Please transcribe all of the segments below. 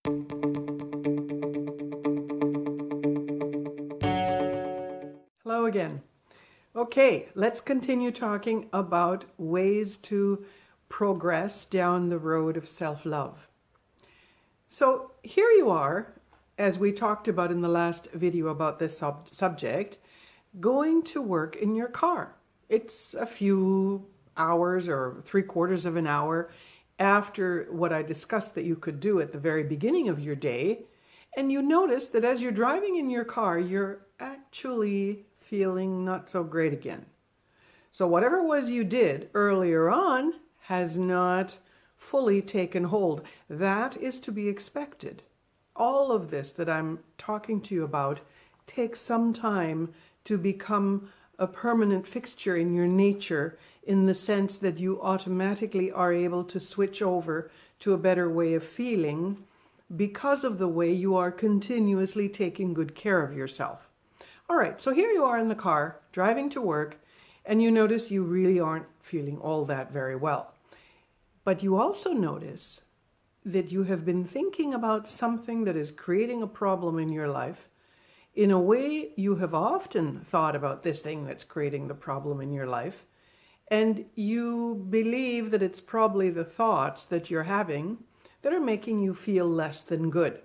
Hello again. Okay, let's continue talking about ways to progress down the road of self-love. So here you are, as we talked about in the last video about this subject, going to work in your car. It's a few hours or 3/4 of an hour after what I discussed that you could do at the very beginning of your day. And you notice that as you're driving in your car, you're actually feeling not so great again. So whatever it was you did earlier on has not fully taken hold. That is to be expected. All of this that I'm talking to you about takes some time to become a permanent fixture in your nature, in the sense that you automatically are able to switch over to a better way of feeling because of the way you are continuously taking good care of yourself. All right, so here you are in the car, driving to work, and you notice you really aren't feeling all that very well. But you also notice that you have been thinking about something that is creating a problem in your life in a way you have often thought about this thing that's creating the problem in your life, and you believe that it's probably the thoughts that you're having that are making you feel less than good.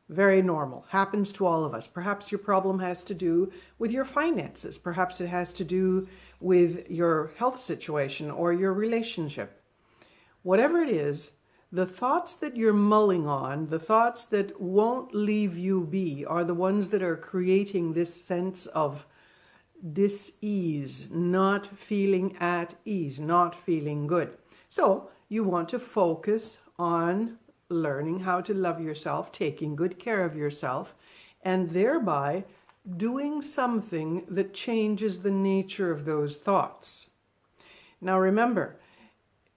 Very normal, happens to all of us. Perhaps your problem has to do with your finances. Perhaps it has to do with your health situation or your relationship. Whatever it is, the thoughts that you're mulling on, the thoughts that won't leave you be, are the ones that are creating this sense of dis-ease, not feeling at ease, not feeling good. So you want to focus on learning how to love yourself, taking good care of yourself, and thereby doing something that changes the nature of those thoughts. Now remember,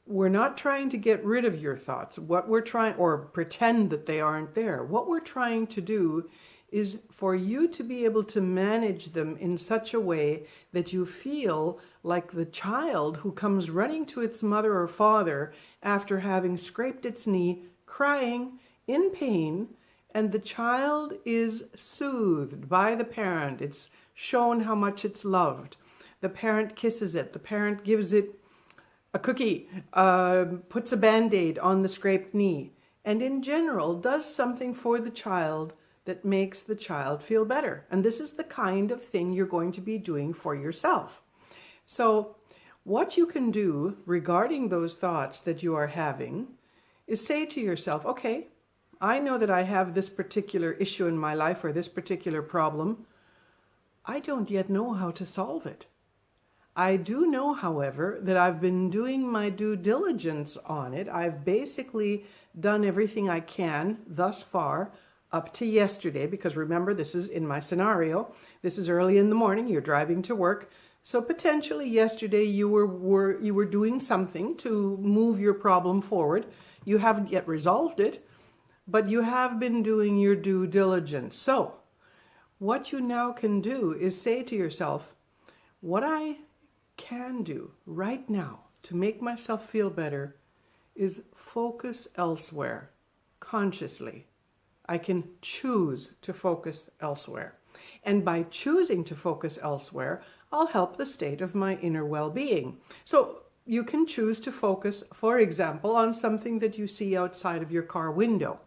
we're not trying to get rid of your thoughts. What we're trying, or pretend that they aren't there. What we're trying to do is for you to be able to manage them in such a way that you feel like the child who comes running to its mother or father after having scraped its knee, crying in pain, and the child is soothed by the parent. It's shown how much it's loved. The parent kisses it. The parent gives it a cookie, puts a Band-Aid on the scraped knee, and in general does something for the child that makes the child feel better. And this is the kind of thing you're going to be doing for yourself. So what you can do regarding those thoughts that you are having is say to yourself, okay, I know that I have this particular issue in my life or this particular problem. I don't yet know how to solve it. I do know, however, that I've been doing my due diligence on it. I've basically done everything I can thus far up to yesterday, because remember, this is in my scenario. This is early in the morning, you're driving to work. So potentially yesterday you were doing something to move your problem forward. You haven't yet resolved it, but you have been doing your due diligence. So what you now can do is say to yourself, what I can do right now to make myself feel better is focus elsewhere consciously. I can choose to focus elsewhere. And by choosing to focus elsewhere, I'll help the state of my inner well-being. So you can choose to focus, for example, on something that you see outside of your car window.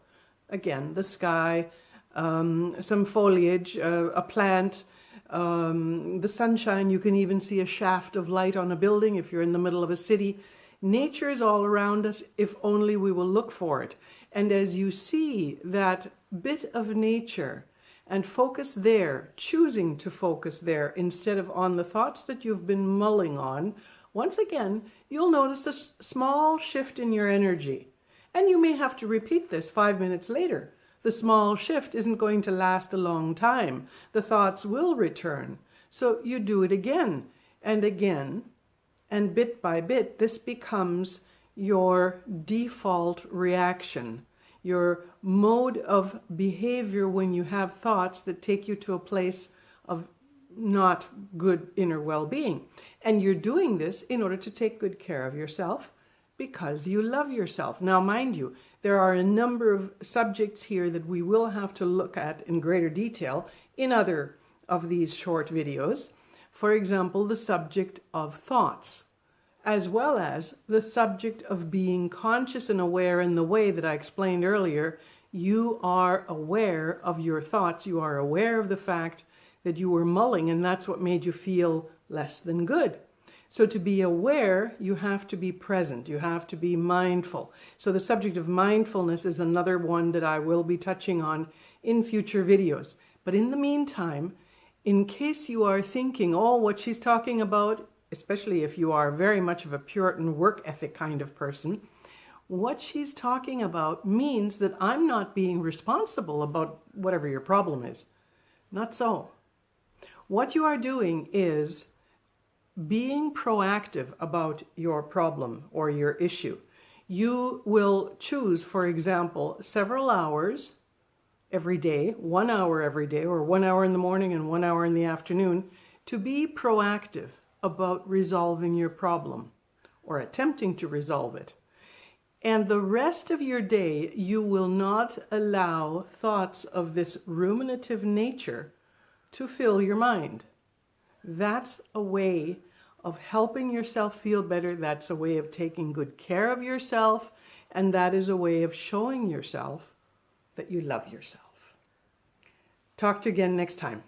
Again, the sky, some foliage, a plant, the sunshine. You can even see a shaft of light on a building if you're in the middle of a city. Nature is all around us if only we will look for it. And as you see that bit of nature and focus there, choosing to focus there instead of on the thoughts that you've been mulling on, once again, you'll notice a small shift in your energy. And you may have to repeat this 5 minutes later. The small shift isn't going to last a long time. The thoughts will return. So you do it again, and bit by bit, this becomes your default reaction, your mode of behavior when you have thoughts that take you to a place of not good inner well-being. And you're doing this in order to take good care of yourself because you love yourself. Now, mind you, There are a number of subjects here that we will have to look at in greater detail in other of these short videos. For example, the subject of thoughts, as well as the subject of being conscious and aware in the way that I explained earlier. You are aware of your thoughts. You are aware of the fact that you were mulling, and that's what made you feel less than good. So to be aware, you have to be present. You have to be mindful. So the subject of mindfulness is another one that I will be touching on in future videos. But in the meantime, in case you are thinking, oh, what she's talking about, especially if you are very much of a Puritan work ethic kind of person, what she's talking about means that I'm not being responsible about whatever your problem is. Not so. What you are doing is being proactive about your problem or your issue. You will choose, for example, several hours every day, 1 hour every day, or 1 hour in the morning and 1 hour in the afternoon, to be proactive about resolving your problem or attempting to resolve it. And the rest of your day, you will not allow thoughts of this ruminative nature to fill your mind. That's a way of helping yourself feel better. That's a way of taking good care of yourself. And that is a way of showing yourself that you love yourself. Talk to you again next time.